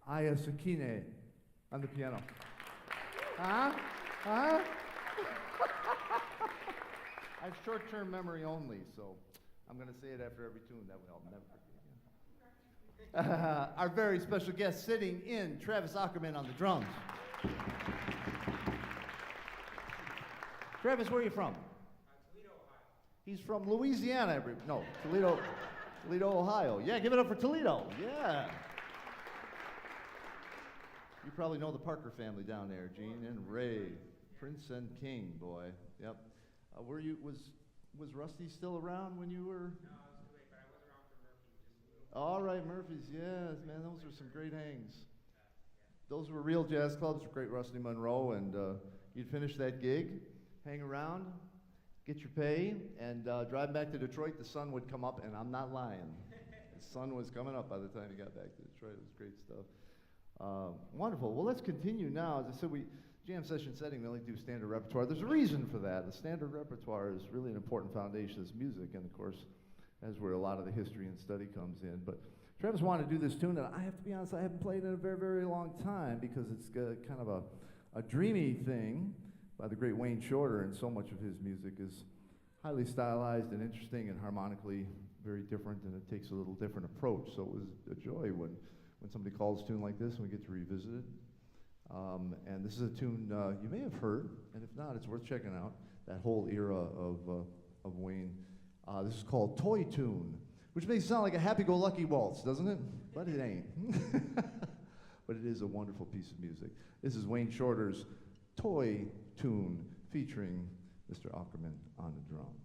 Aya Sekine on the piano. Huh? Huh? I have short-term memory only, so I'm going to say it after every tune. That way I'll never forget again. Our very special guest sitting in, Travis Aukerman on the drums. Travis, where are you from? Toledo, Ohio. He's from Louisiana. Toledo, Ohio. Yeah, give it up for Toledo. Yeah. You probably know the Parker family down there, Gene and Ray, Prince and King, boy. Yep. Was Rusty still around when you were? No, I was too late, but I was around for Murphy just a little bit. All right, Murphy's, yes, man, those were some great hangs. Those were real jazz clubs, great Rusty Monroe, and you'd finish that gig, hang around, get your pay, and drive back to Detroit. The sun would come up, and I'm not lying. The sun was coming up by the time you got back to Detroit. It was great stuff. Wonderful. Well, let's continue now. As I said, jam session setting, we only do standard repertoire. There's a reason for that. The standard repertoire is really an important foundation of this music, and of course, that's where a lot of the history and study comes in. But Travis wanted to do this tune, and I have to be honest, I haven't played it in a very, very long time because it's kind of a dreamy thing by the great Wayne Shorter, and so much of his music is highly stylized and interesting and harmonically very different, and it takes a little different approach. So it was a joy when somebody calls a tune like this and we get to revisit it. And this is a tune you may have heard, and if not, it's worth checking out, that whole era of Wayne. This is called Toy Tune, which makes it sound like a happy-go-lucky waltz, doesn't it? But it ain't. But it is a wonderful piece of music. This is Wayne Shorter's Toy Tune, featuring Mr. Aukerman on the drums.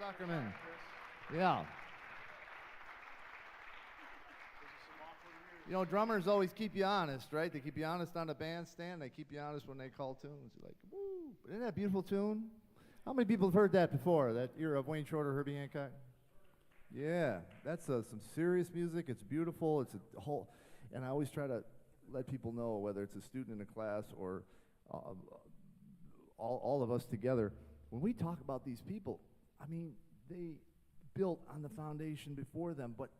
Aukerman. Yeah. You know, drummers always keep you honest, right? They keep you honest on the bandstand. They keep you honest when they call tunes. You're like, woo! But isn't that a beautiful tune? How many people have heard that before? That era of Wayne Shorter, Herbie Hancock? Yeah, that's some serious music. It's beautiful. It's a whole, and I always try to let people know, whether it's a student in a class or all of us together, when we talk about these people, I mean, they built on the foundation before them, but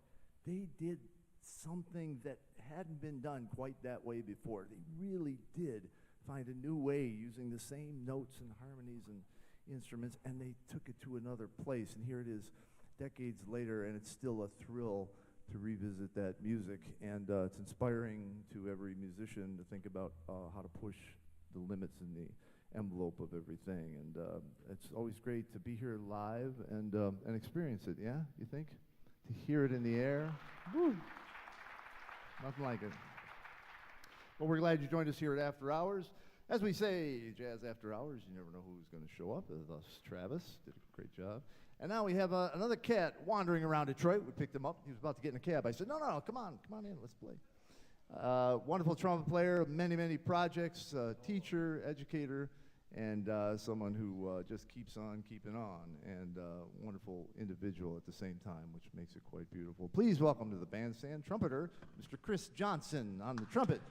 they did something that hadn't been done quite that way before. They really did find a new way using the same notes and harmonies and instruments, and they took it to another place. And here it is decades later, and it's still a thrill to revisit that music. And it's inspiring to every musician to think about how to push the limits in the envelope of everything. And it's always great to be here live and experience it, yeah? You think? To hear it in the air? Woo! Nothing like it. Well, we're glad you joined us here at After Hours. As we say, Jazz After Hours, you never know who's going to show up. Thus, Travis did a great job. And now we have another cat wandering around Detroit. We picked him up. He was about to get in a cab. I said, no, come on in, let's play. Wonderful trumpet player, many projects, teacher, educator, and someone who just keeps on keeping on, and wonderful individual at the same time, which makes it quite beautiful. Please welcome to the bandstand trumpeter, Mr. Kris Johnson on the trumpet.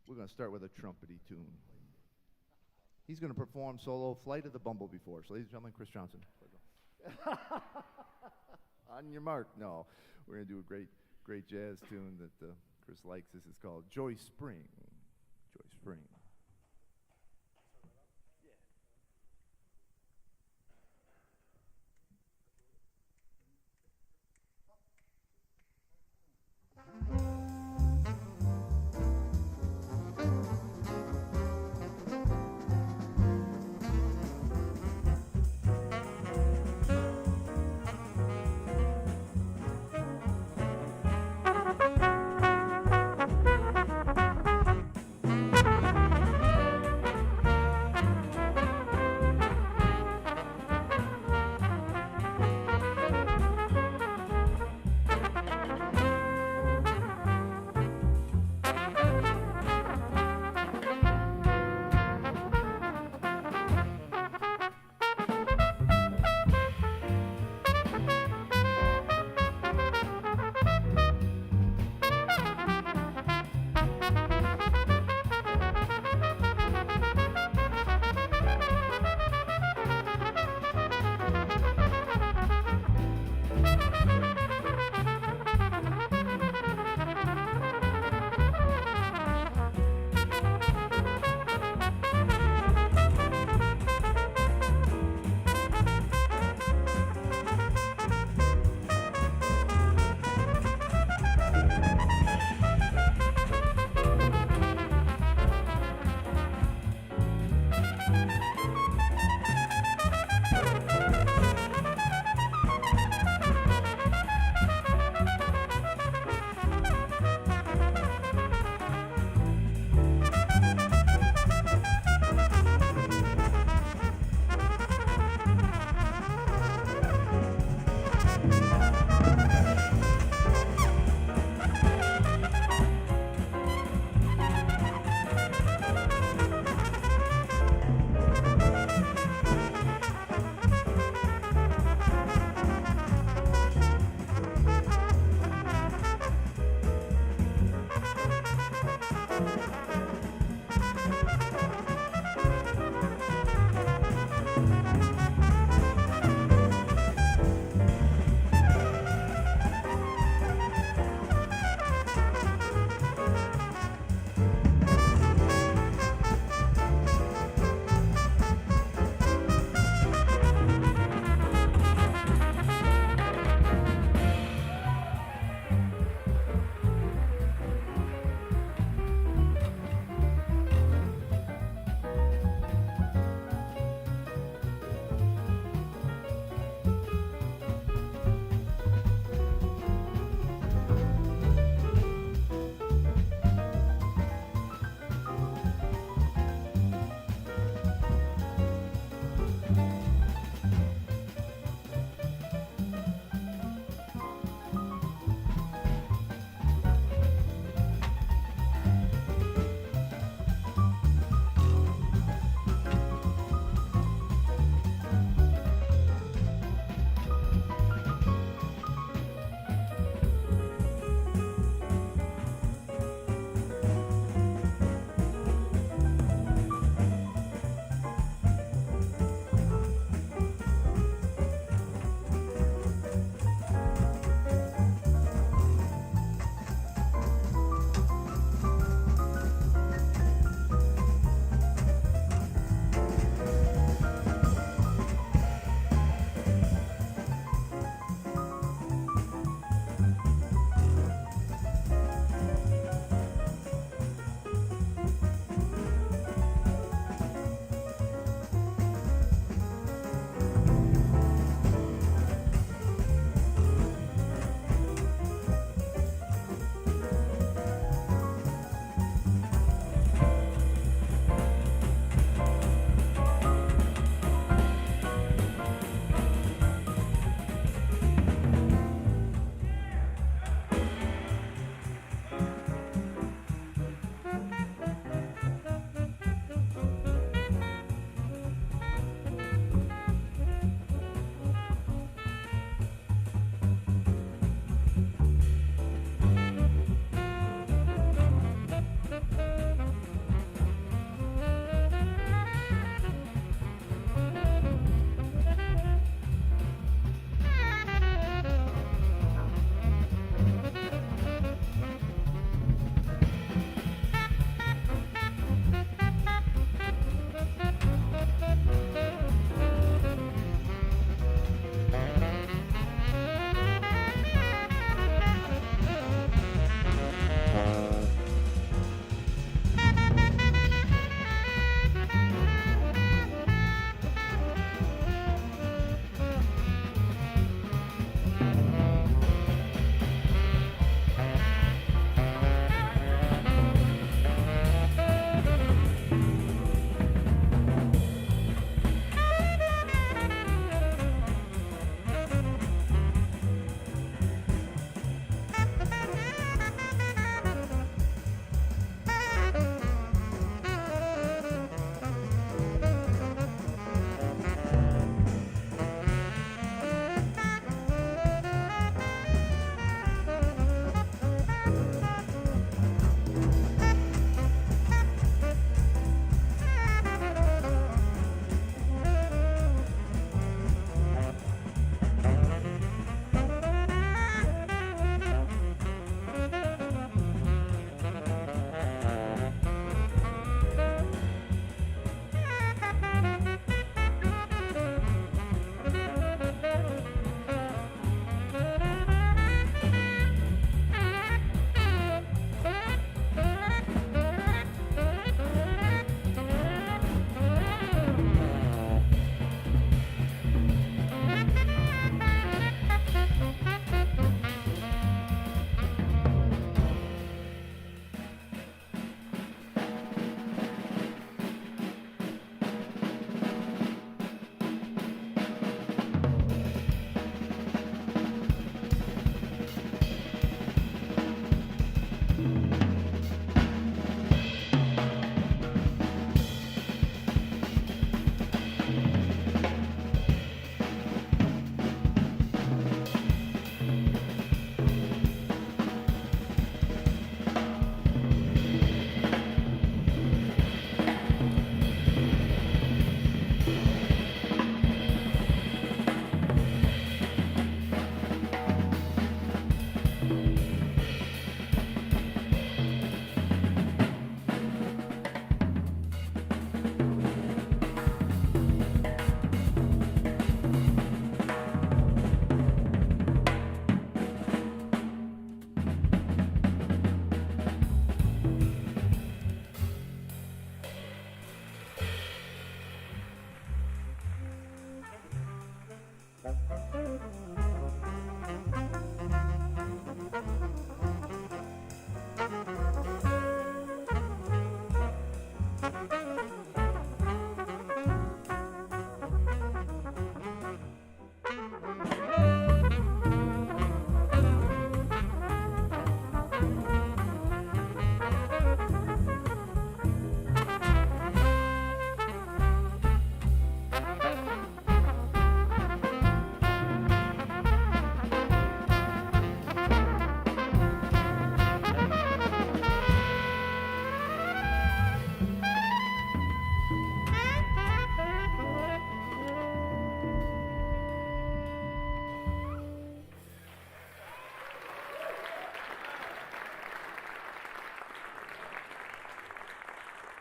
We're going to start with a trumpety tune. He's going to perform solo Flight of the Bumblebee for us. Ladies and gentlemen, Kris Johnson. On your mark. No, we're going to do a great jazz tune that Kris likes. This is called Joy Spring. Joy Spring.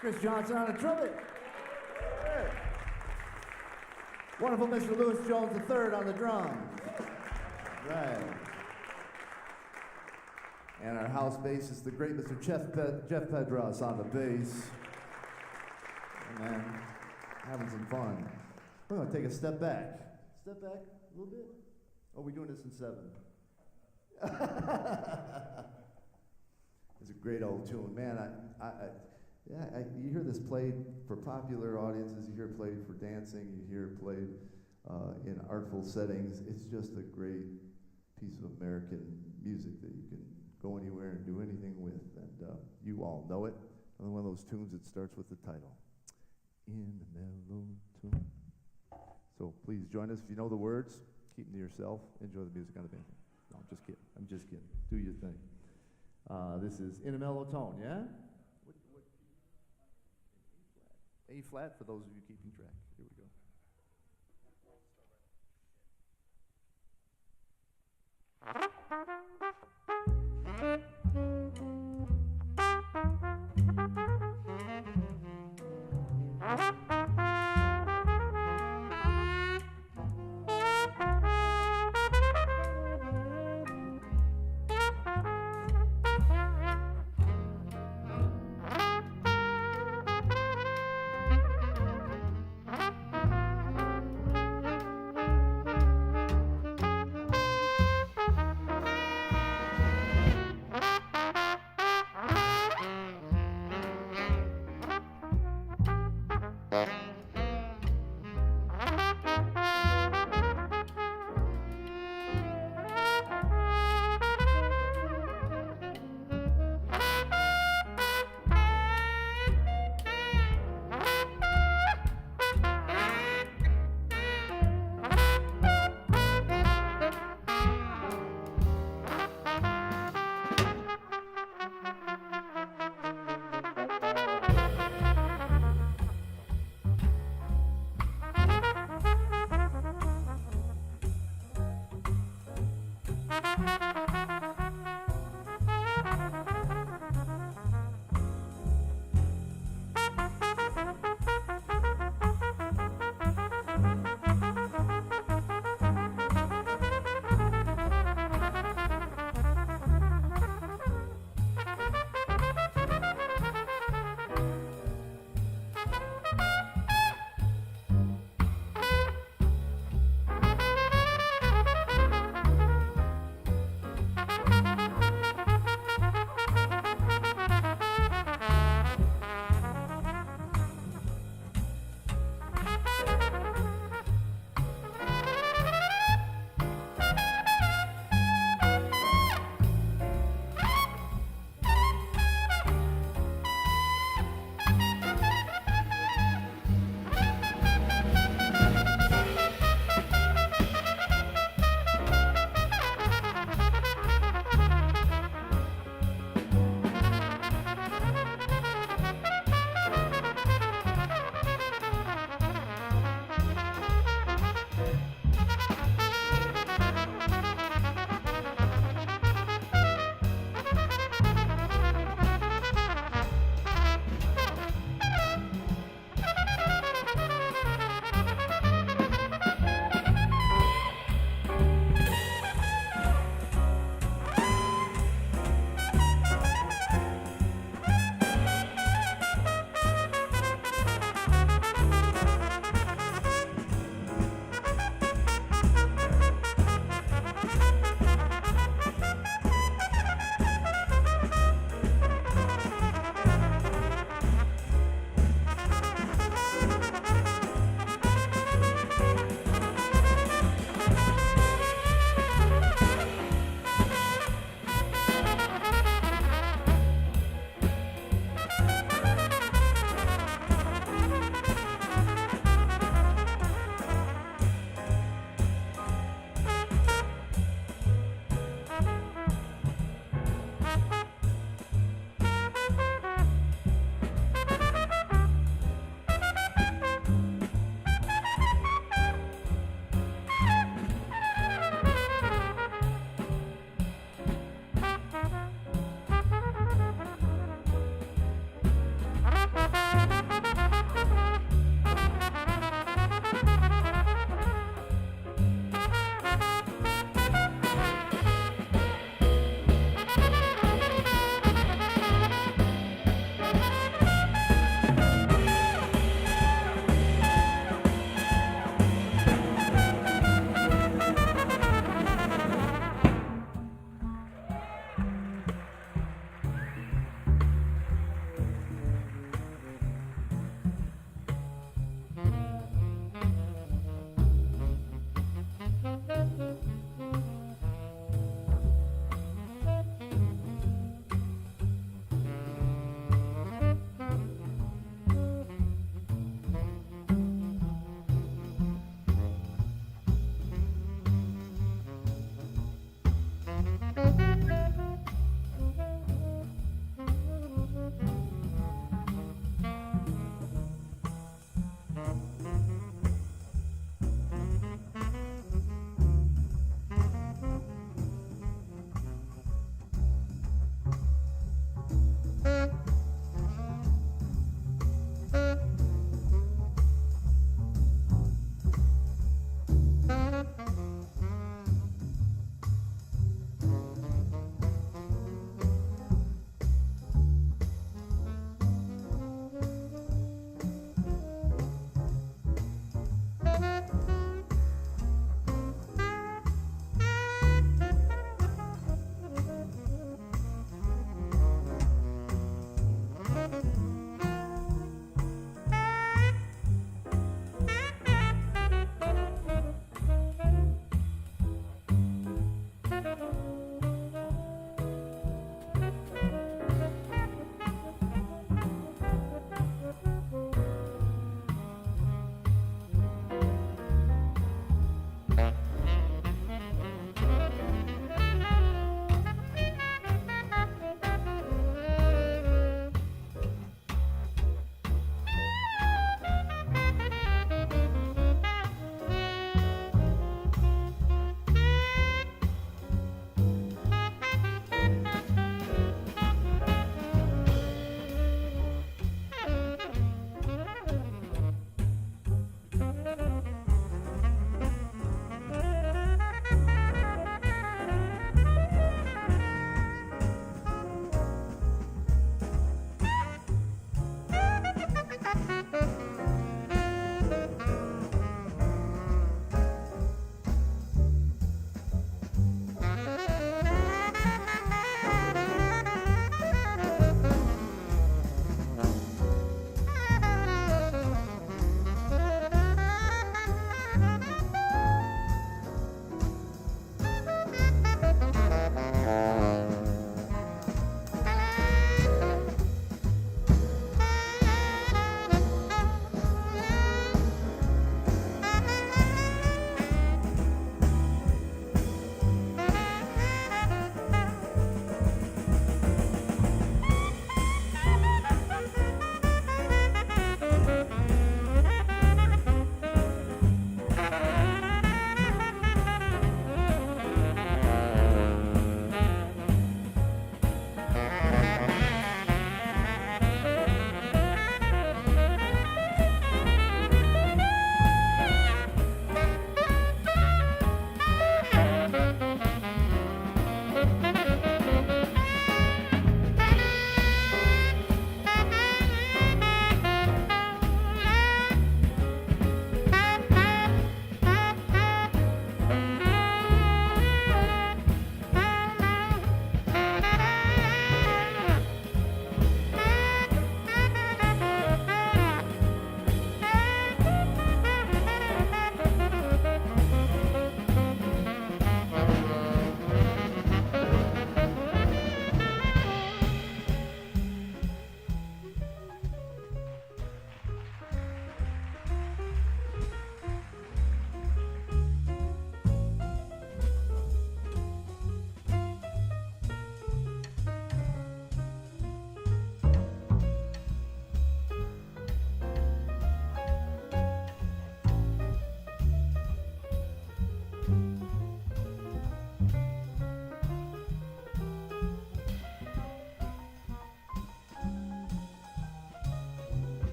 Kris Johnson on the trumpet. Good. Wonderful Mr. Louis Jones III on the drums. Right. And our house bassist, the great Mr. Jeff Pedraz on the bass. Hey, man, having some fun. We're going to take a step back. Step back a little bit. Oh, we're doing this in 7. It's a great old tune, man. You hear this played for popular audiences. You hear it played for dancing. You hear it played in artful settings. It's just a great piece of American music that you can go anywhere and do anything with. And you all know it. Another one of those tunes that starts with the title. In the mellow tune. So please join us. If you know the words, keep them to yourself. Enjoy the music on the band. No, I'm just kidding. I'm just kidding. Do your thing. This is in a mellow tone, yeah? What A flat for those of you keeping track. Here we go.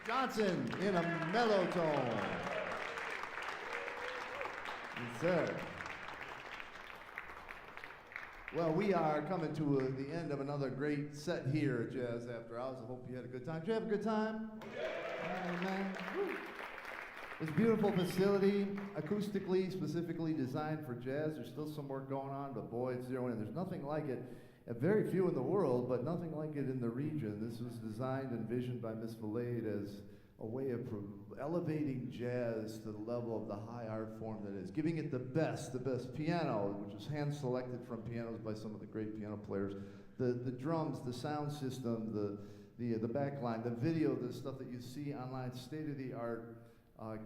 Johnson in a mellow tone. Yes, sir. Well, we are coming to the end of another great set here at Jazz After Hours. I hope you had a good time. Did you have a good time? Yeah, man. Woo. It's a beautiful facility, acoustically, specifically designed for jazz. There's still some work going on, but boy, it's zeroing in. There's nothing like it. Very few in the world, but nothing like it in the region. This was designed and envisioned by Miss Valade as a way of elevating jazz to the level of the high art form that is, giving it the best piano, which was hand-selected from pianos by some of the great piano players, the drums, the sound system, the backline, the video, the stuff that you see online, state-of-the-art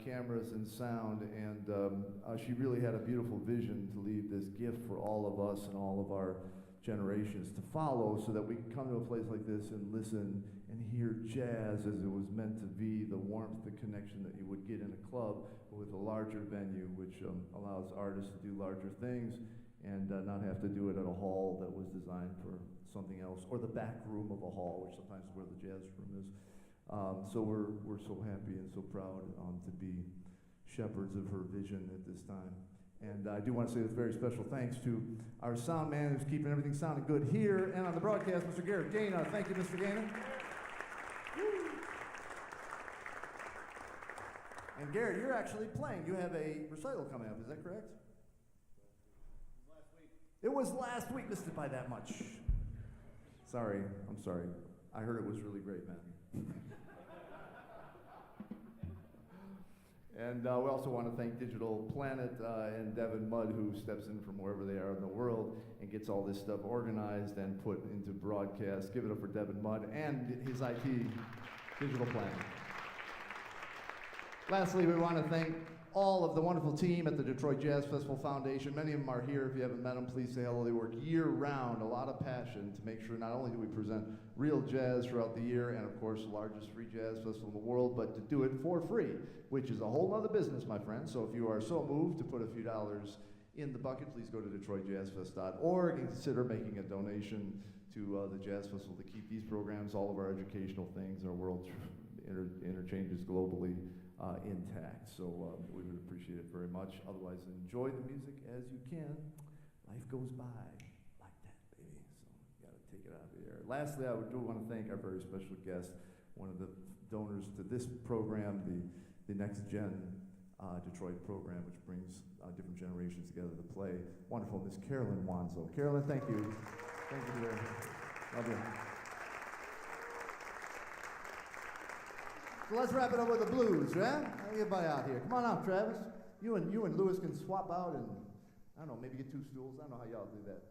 cameras and sound, and she really had a beautiful vision to leave this gift for all of us and all of our generations to follow, so that we can come to a place like this and listen and hear jazz as it was meant to be, the warmth, the connection that you would get in a club with a larger venue, which allows artists to do larger things and not have to do it at a hall that was designed for something else, or the back room of a hall, which sometimes is where the jazz room is. So we're so happy and so proud to be shepherds of her vision at this time. And I do want to say this very special thanks to our sound man who's keeping everything sounding good here and on the broadcast, Mr. Garrett Gaynor. Thank you, Mr. Gaynor. And Garrett, you're actually playing. You have a recital coming up, is that correct? Last week. It was last week, missed it by that much. Sorry, I'm sorry. I heard it was really great, man. And we also want to thank Digital Planet and Devin Mudd, who steps in from wherever they are in the world and gets all this stuff organized and put into broadcast. Give it up for Devin Mudd and his IT, Digital Planet. Lastly, we want to thank all of the wonderful team at the Detroit Jazz Festival Foundation. Many of them are here. If you haven't met them, please say hello. They work year-round, a lot of passion to make sure not only do we present real jazz throughout the year, and of course, the largest free jazz festival in the world, but to do it for free, which is a whole other business, my friends. So if you are so moved to put a few dollars in the bucket, please go to DetroitJazzFest.org and consider making a donation to the Jazz Festival to keep these programs, all of our educational things, our world interchanges globally intact. So we would appreciate it very much. Otherwise, enjoy the music as you can. Life goes by like that, baby. So you got to take it out of the air. Lastly, I do want to thank our very special guest, one of the donors to this program, the Next Gen Detroit program, which brings different generations together to play. Wonderful, Miss Carolyn Wanzo. Carolyn, thank you. Thank you, dear. Love you. So let's wrap it up with the blues, right? Everybody out here. Come on out, Travis. You and Lewis can swap out and, I don't know, maybe get two stools. I don't know how y'all do that.